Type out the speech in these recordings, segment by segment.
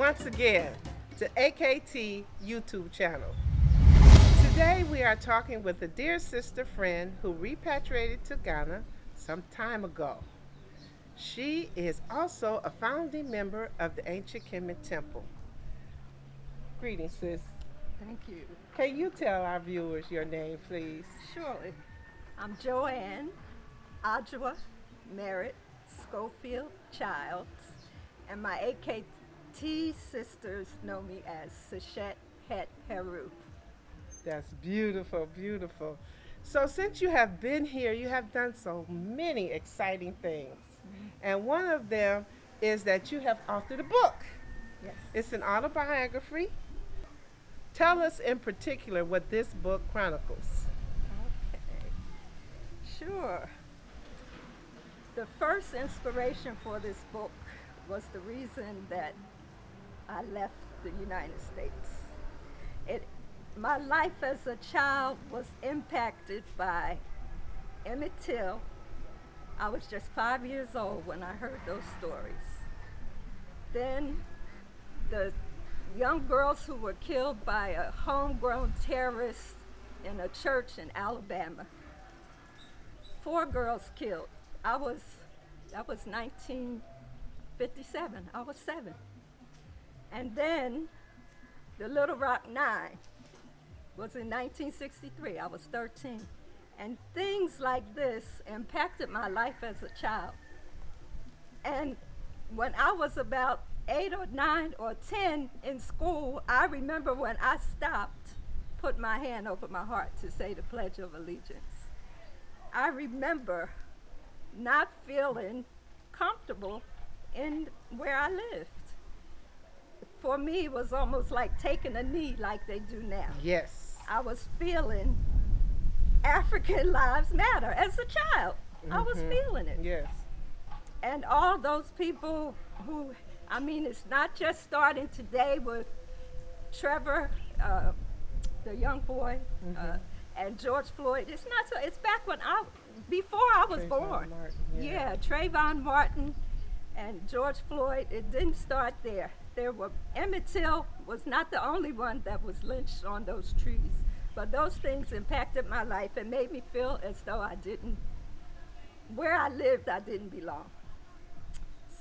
once again to AKT YouTube channel. Today we are talking with a dear sister friend who repatriated to Ghana some time ago. She is also a founding member of the Ancient Kemet Temple. Greetings, sis. Thank you. Can you tell our viewers your name, please? Surely. I'm Joanne Adjoa Merritt Schofield Childs, and my AKT sisters know me as Sachet Het Heru. That's beautiful, beautiful. So, since you have been here, you have done so many exciting things. And one of them is that you have authored a book. Yes. It's an autobiography. Tell us in particular what this book chronicles. Okay. Sure. The first inspiration for this book was the reason that I left the United States. My life as a child was impacted by Emmett Till. I was just 5 years old when I heard those stories. Then the young girls who were killed by a homegrown terrorist in a church in Alabama. 4 girls killed. That was 1957. I was 7. And then the Little Rock 9 was in 1963. I was 13. And things like this impacted my life as a child. And when I was about 8 or 9 or 10 in school, I remember when I stopped, put my hand over my heart to say the Pledge of Allegiance. I remember not feeling comfortable in where I lived. For me, it was almost like taking a knee like they do now. Yes. I was feeling African lives matter as a child. I was feeling it. Yes. And all those people who, it's not just starting today with Trevor, the young boy, and George Floyd. It's not so. It's back before I was born. Martin, yeah, Trayvon Martin and George Floyd. It didn't start there. Emmett Till was not the only one that was lynched on those trees, but those things impacted my life and made me feel as though where I lived, I didn't belong.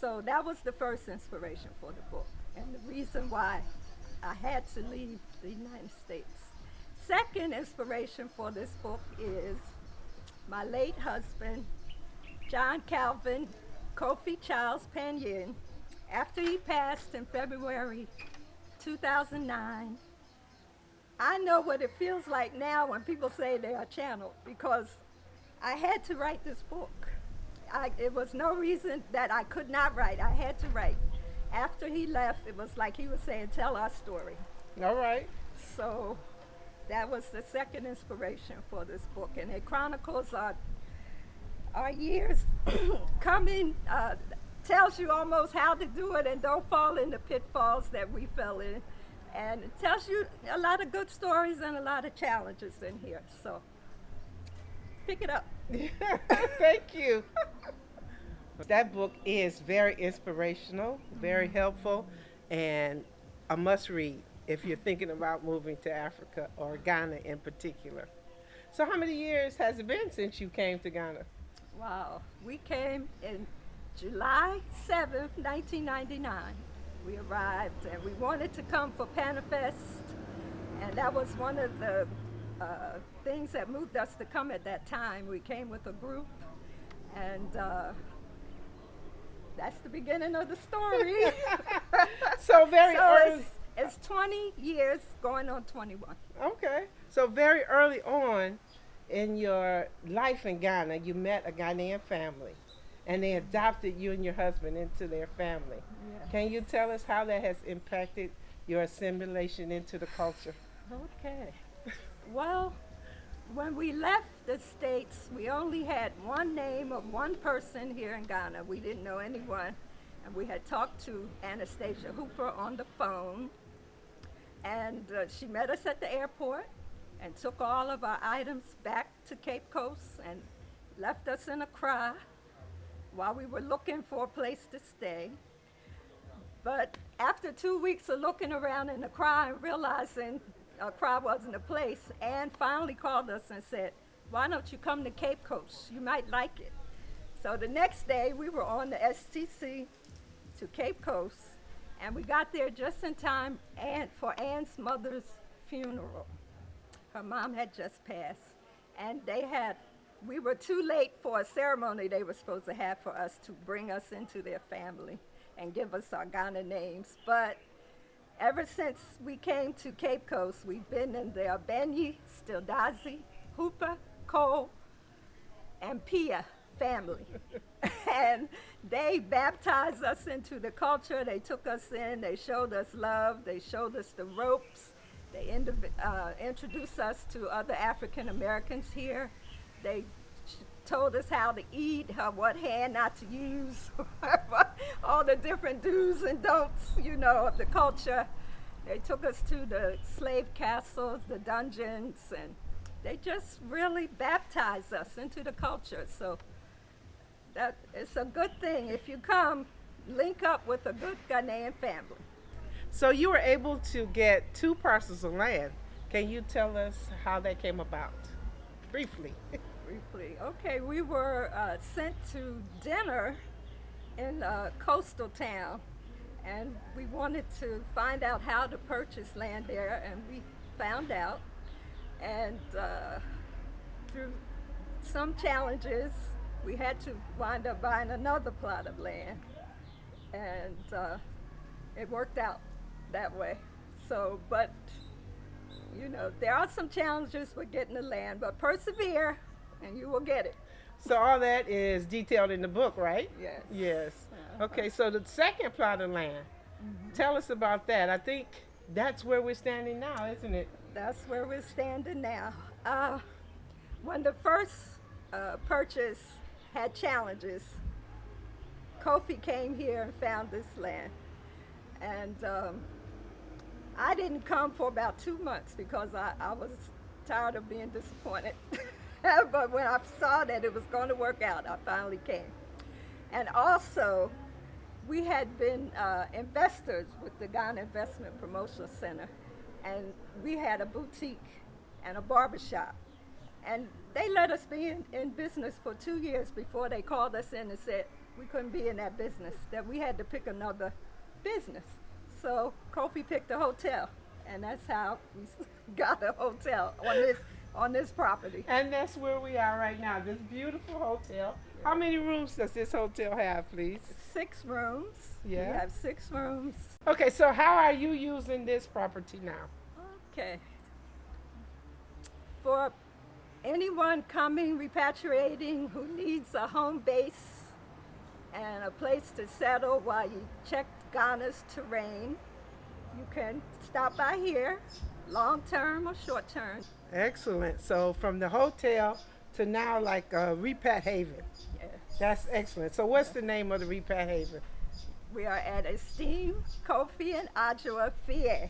So that was the first inspiration for the book and the reason why I had to leave the United States. Second inspiration for this book is my late husband, John Calvin Kofi Charles Panyin. After he passed in February 2009, I know what it feels like now when people say they are channeled, because I had to write this book. It was no reason that I could not write. I had to write. After he left, it was like he was saying, tell our story. All right. So that was the second inspiration for this book, and it chronicles our years coming, tells you almost how to do it and don't fall in the pitfalls that we fell in. And it tells you a lot of good stories and a lot of challenges in here. So pick it up. Thank you. That book is very inspirational, very helpful, and a must read if you're thinking about moving to Africa or Ghana in particular. So how many years has it been since you came to Ghana? Wow. We came in July 7th, 1999. We arrived and we wanted to come for Panifest, and that was one of the things that moved us to come at that time. We came with a group, and that's the beginning of the story. So very early. It's 20 years going on 21. Okay. So very early on in your life in Ghana, you met a Ghanaian family, and they adopted you and your husband into their family. Yeah. Can you tell us how that has impacted your assimilation into the culture? Okay. Well, when we left the States, we only had one name of one person here in Ghana. We didn't know anyone. And we had talked to Anastasia Hooper on the phone. And she met us at the airport and took all of our items back to Cape Coast and left us in Accra while we were looking for a place to stay. But after 2 weeks of looking around in Accra and realizing Accra wasn't a place, Ann finally called us and said, why don't you come to Cape Coast? You might like it. So the next day we were on the STC to Cape Coast, and we got there just in time for Ann's mother's funeral. Her mom had just passed, and we were too late for a ceremony they were supposed to have for us to bring us into their family and give us our Ghana names. But ever since we came to Cape Coast, we've been in the Benyi, Stildazi, Hooper, Cole, and Pia family. And they baptized us into the culture. They took us in. They showed us love. They showed us the ropes. They introduced us to other African Americans here. They told us how to eat, what hand not to use, all the different do's and don'ts, of the culture. They took us to the slave castles, the dungeons, and they just really baptized us into the culture. So that it's a good thing. If you come, link up with a good Ghanaian family. So you were able to get 2 parcels of land. Can you tell us how that came about? Briefly. Briefly. Okay, we were sent to dinner in a coastal town, and we wanted to find out how to purchase land there, and we found out. And through some challenges, we had to wind up buying another plot of land, and it worked out that way. So, but there are some challenges with getting the land, but persevere and you will get it. So all that is detailed in the book, right? Yes. Yes. Okay, so the second plot of land, tell us about that. I think that's where we're standing now, isn't it? That's where we're standing now. When the first purchase had challenges, Kofi came here and found this land. And I didn't come for about 2 months because I was tired of being disappointed. But when I saw that it was going to work out, I finally came. And also, we had been investors with the Ghana Investment Promotion Center, and we had a boutique and a barbershop. And they let us be in business for 2 years before they called us in and said we couldn't be in that business, that we had to pick another business. So Kofi picked a hotel, and that's how we got a hotel on this property. And that's where we are right now, this beautiful hotel. How many rooms does this hotel have, please? 6 rooms. Yeah. We have 6 rooms. Okay, so how are you using this property now? Okay. For anyone coming, repatriating, who needs a home base and a place to settle while you check Ghana's terrain, you can stop by here, long term or short term. Excellent. So from the hotel to now like a repat haven. Yes. That's excellent. So what's the name of the repat haven? We are at Esteem, Kofi, and Adjoa, Fie.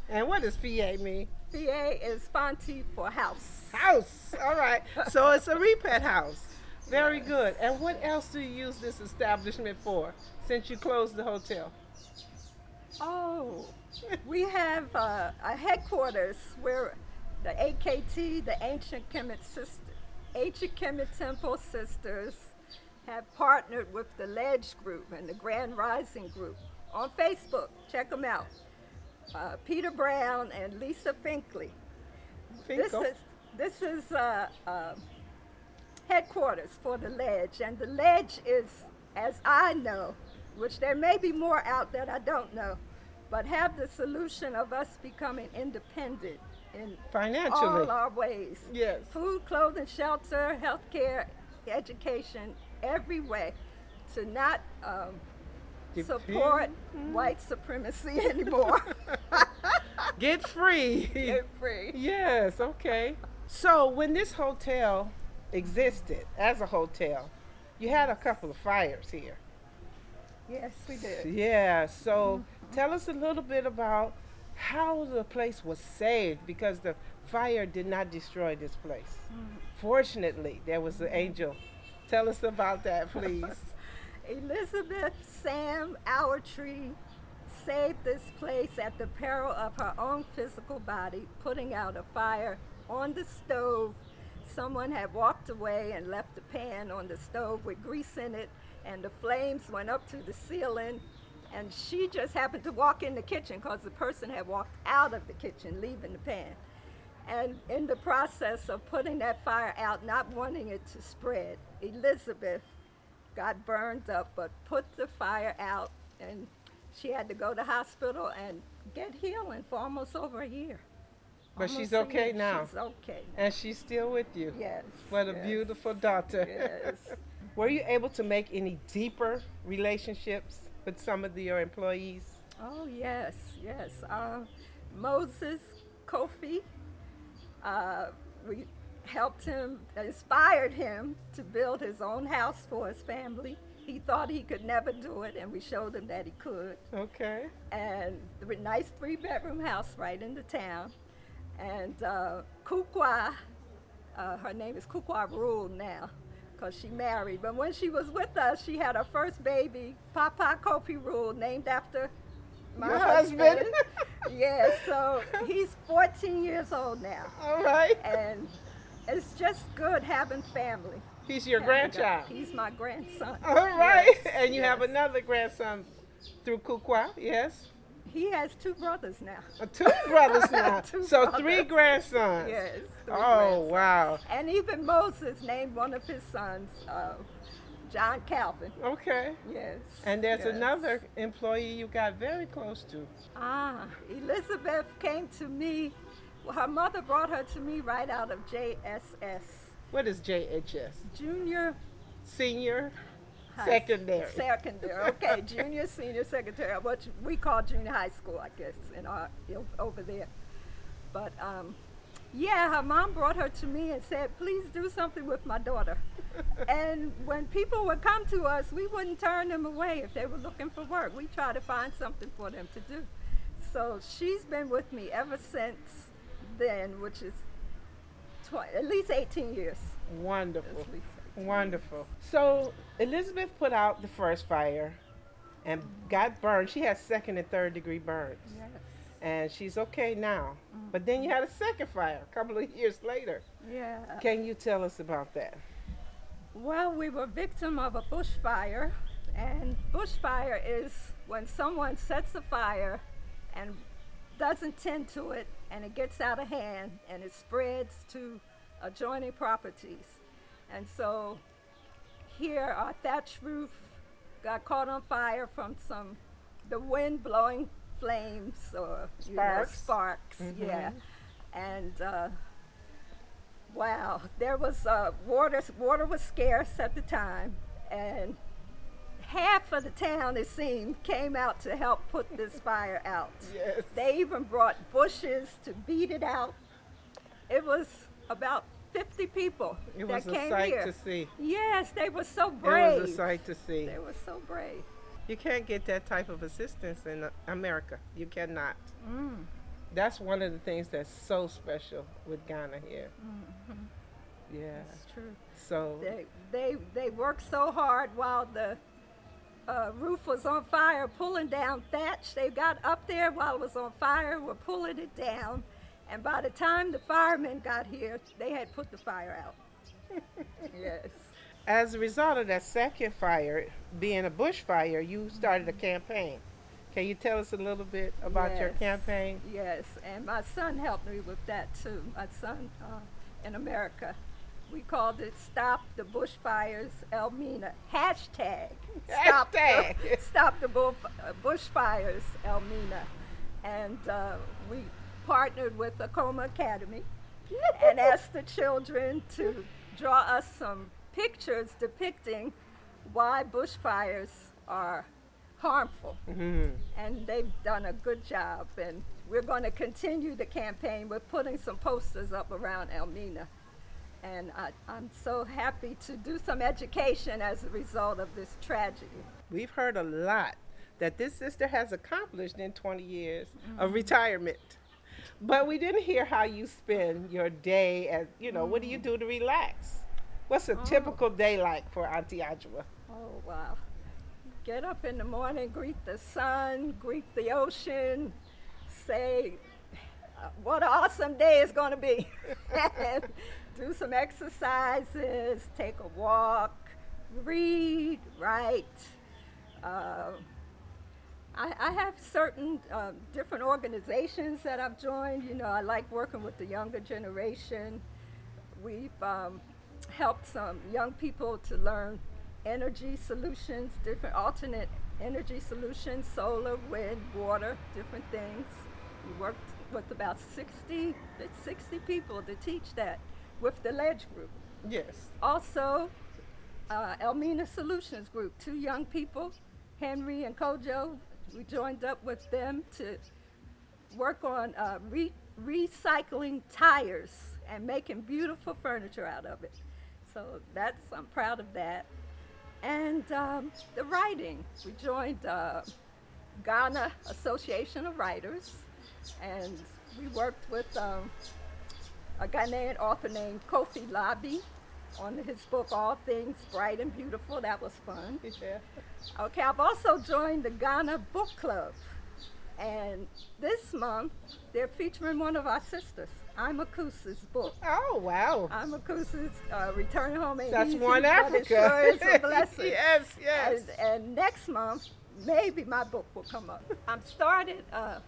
And what does Fie mean? Fie is Fanti for house. House. All right. So it's a repat house. Very good. And what else do you use this establishment for since you closed the hotel? Oh, we have a headquarters where the AKT, the Ancient Kemet Temple Sisters, have partnered with the Ledge Group and the Grand Rising Group on Facebook. Check them out. Peter Brown and Lisa Finkley. This is headquarters for the Ledge, and the Ledge is, as I know, which there may be more out that I don't know, but have the solution of us becoming independent in financially, all our ways. Yes. Food, clothing, shelter, healthcare, education, every way, to not support white supremacy anymore. Get free. Get free. Yes, okay. So when this hotel existed as a hotel, you had a couple of fires here. Yes, we did. Yeah, so tell us a little bit about how the place was saved, because the fire did not destroy this place. Fortunately, there was an angel. Tell us about that, please. Elizabeth Sam Tree saved this place at the peril of her own physical body, putting out a fire on the stove. Someone had walked away and left the pan on the stove with grease in it, and the flames went up to the ceiling. And she just happened to walk in the kitchen because the person had walked out of the kitchen, leaving the pan. And in the process of putting that fire out, not wanting it to spread, Elizabeth got burned up, but put the fire out, and she had to go to hospital and get healing for almost over a year. But Almost she's a okay year. now. She's okay now. And she's still with you. Yes. What a yes, beautiful daughter. Yes. Were you able to make any deeper relationships with some of your employees? Oh, yes, yes. Moses Kofi, we helped him, inspired him to build his own house for his family. He thought he could never do it, and we showed him that he could. Okay. And a nice 3-bedroom house right in the town. And Kukwa, her name is Kukwa Rule now, because she married. But when she was with us, she had her first baby, Papa Kofi Rule, named after my Your husband? Yeah, so he's 14 years old now. All right. And it's just good having family. He's your grandchild. He's my grandson. All right. Yes, And you have yes. another grandson through Kukwa, yes? He has 2 brothers now. 2 brothers now. Two So brothers. 3 grandsons. Yes. 3 Oh, grandsons. wow. And even Moses named one of his sons John Calvin. Okay. Yes. And there's yes. another employee you got very close to. Elizabeth came to me. Well, her mother brought her to me right out of JSS, What is JHS? junior Senior? high- Secondary. Secondary. Okay, junior, senior, secondary, what we call junior high school, I guess, in our over there. But yeah, her mom brought her to me and said, "Please do something with my daughter." And when people would come to us, we wouldn't turn them away if they were looking for work. We try to find something for them to do. So she's been with me ever since then, which is at least 18 years. Wonderful. At least 18 Wonderful. So Elizabeth put out the first fire and got burned. She had 2nd and 3rd degree burns. Yes. And she's okay now. But then you had a second fire a couple of years later. Yeah. Can you tell us about that? Well, we were victim of a bushfire, and bushfire is when someone sets a fire and doesn't tend to it, and it gets out of hand, and it spreads to adjoining properties. And so here our thatch roof got caught on fire from the wind blowing flames or sparks, yeah. And wow, there was water was scarce at the time, and half of the town, it seemed, came out to help put this fire out. Yes. They even brought bushes to beat it out. It was about 50 people It that was a came sight here. to see. Yes, they were so brave. It was a sight to see. They were so brave. You can't get that type of assistance in America. You cannot. Mm. That's one of the things that's so special with Ghana here. Mm-hmm. Yeah. That's true. So They worked so hard while the roof was on fire, pulling down thatch. They got up there while it was on fire, were pulling it down, and by the time the firemen got here, they had put the fire out. Yes. as a result of that second fire being a bushfire, you started a campaign. Can you tell us a little bit about your Yes. campaign? Yes, and my son helped me with that too. My son in America. We called it Stop the Bushfires Elmina. Hashtag. Hashtag. Stop the Bushfires Elmina. And we partnered with the Coma Academy and asked the children to draw us some pictures depicting why bushfires are harmful. Mm-hmm. And they've done a good job. And we're going to continue the campaign. We're putting some posters up around Elmina. And I'm so happy to do some education as a result of this tragedy. We've heard a lot that this sister has accomplished in 20 years of retirement. But we didn't hear how you spend your day as, what do you do to relax? What's a typical day like for Auntie Adjoa? Oh, wow. Get up in the morning, greet the sun, greet the ocean, say what an awesome day it's going to be. And do some exercises, take a walk, read, write. I have certain different organizations that I've joined. You know, I like working with the younger generation. We've helped some young people to learn energy solutions, different alternate energy solutions, solar, wind, water, different things. We worked with about 60 people to teach that with the Ledge Group. Yes. Also, Elmina Solutions Group, 2 young people, Henry and Kojo. We joined up with them to work on recycling tires and making beautiful furniture out of it. So I'm proud of that. And the writing, we joined Ghana Association of Writers, and we worked with a Ghanaian author named Kofi Labi on his book, All Things Bright and Beautiful. That was fun. Yeah. Okay, I've also joined the Ghana Book Club. And this month, they're featuring one of our sisters, Imakusa's book. Oh, wow. Imakusa's Return Home Ain't That's Easy, one but it Africa. sure is a blessing. Yes, yes. And next month, maybe my book will come up. I've started a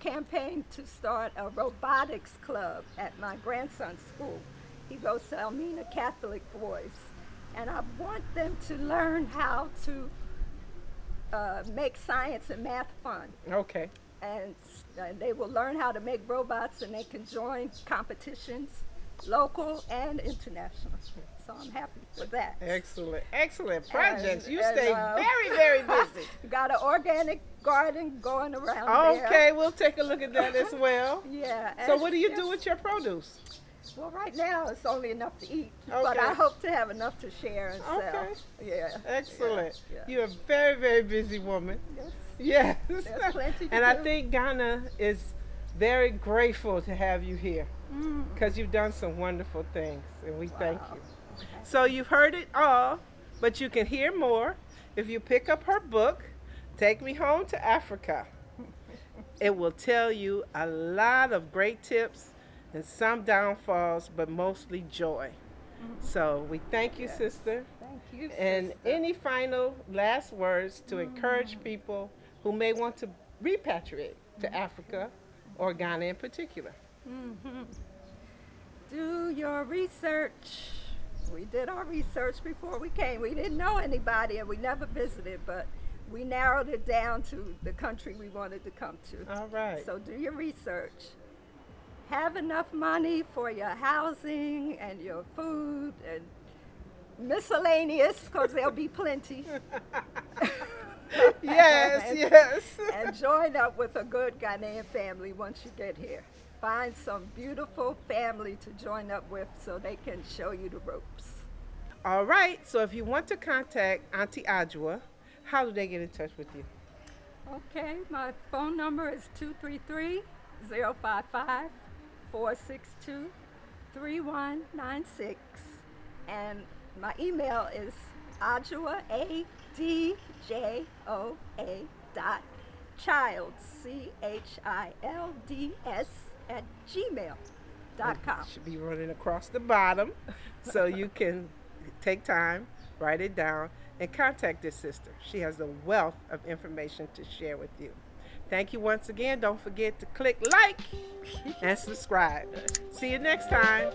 campaign to start a robotics club at my grandson's school. He goes to Elmina Catholic Boys. And I want them to learn how to make science and math fun. Okay. And they will learn how to make robots, and they can join competitions, local and international. So I'm happy for that. Excellent, excellent projects. You And, stay very, very busy. Got an organic garden going around there. Okay, we'll take a look at that as well. Yeah. So and what do you do just- with your produce? Well, right now it's only enough to eat, Okay. but I hope to have enough to share and sell. Okay. Yeah. Excellent. Yeah. You're a very, very busy woman. Yes. Yes. There's plenty to And I do. think Ghana is very grateful to have you here because you've done some wonderful things, and we thank Wow. you. So you've heard it all, but you can hear more if you pick up her book, Take Me Home to Africa. It will tell you a lot of great tips and some downfalls, but mostly joy. So we thank you, Yes. sister. Thank you. And sister. any final last words to encourage people who may want to repatriate to Africa or Ghana in particular? Do your research. We did our research before we came. We didn't know anybody and we never visited, but we narrowed it down to the country we wanted to come to. All right. So do your research. Have enough money for your housing and your food and miscellaneous, because there'll be plenty. Yes, And- yes. And join up with a good Ghanaian family once you get here. Find some beautiful family to join up with so they can show you the ropes. All right. So if you want to contact Auntie Adjoa, how do they get in touch with you? Okay, my phone number is 233-055-462-3196. And my email is Adjoa, ADJOA childs, CHILDS @gmail.com. It should be running across the bottom so you can take time, write it down, and contact this sister. She has a wealth of information to share with you. Thank you once again. Don't forget to click like and subscribe. See you next time.